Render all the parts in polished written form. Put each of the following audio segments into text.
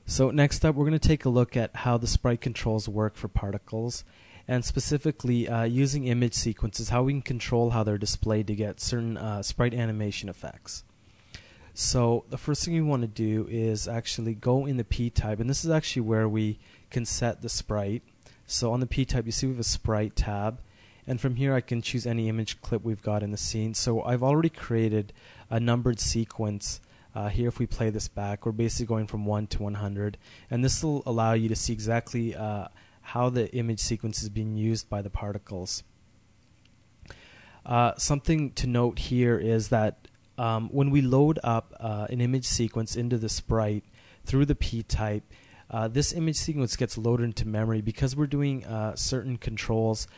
So next up, we're going to take a look at how the sprite controls work for particles, and specifically using image sequences, how we can control how they're displayed to get certain sprite animation effects. So the first thing we want to do is actually go in the P-type, and this is actually where we can set the sprite. So on the P-type, you see we have a sprite tab, and from here I can choose any image clip we've got in the scene. So I've already created a numbered sequence. Here if we play this back, we're basically going from 1 to 100, and this will allow you to see exactly how the image sequence is being used by the particles. Something to note here is that when we load up an image sequence into the sprite through the P-type, this image sequence gets loaded into memory. Because we're doing certain controls,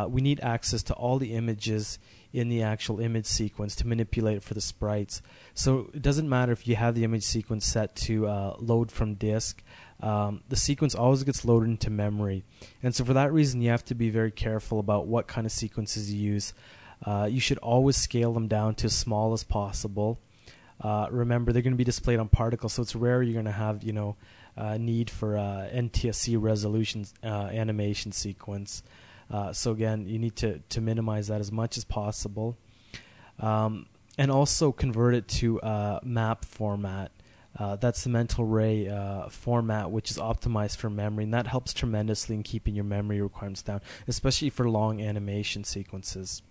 we need access to all the images in the actual image sequence to manipulate it for the sprites. So it doesn't matter if you have the image sequence set to load from disk. The sequence always gets loaded into memory, and so for that reason you have to be very careful about what kind of sequences you use. You should always scale them down to as small as possible. Remember, they're going to be displayed on particles, so it's rare you're going to have need for NTSC resolution animation sequence. So again, you need to minimize that as much as possible, and also convert it to map format. That's the mental ray format, which is optimized for memory, and that helps tremendously in keeping your memory requirements down, especially for long animation sequences.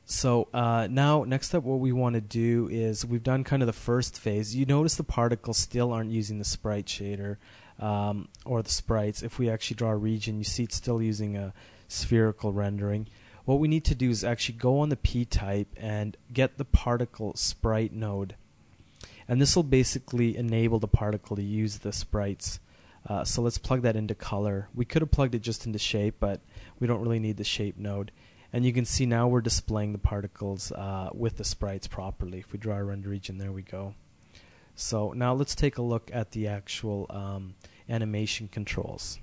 So now, next up, what we want to do is, we've done kind of the first phase. You notice the particles still aren't using the sprite shader or the sprites. If we actually draw a region, you see it's still using a spherical rendering. What we need to do is actually go on the P-type and get the particle sprite node. And this will basically enable the particle to use the sprites. So let's plug that into color. We could have plugged it just into shape, but we don't really need the shape node. And you can see now we're displaying the particles with the sprites properly. If we draw a render region, there we go. So now let's take a look at the actual animation controls.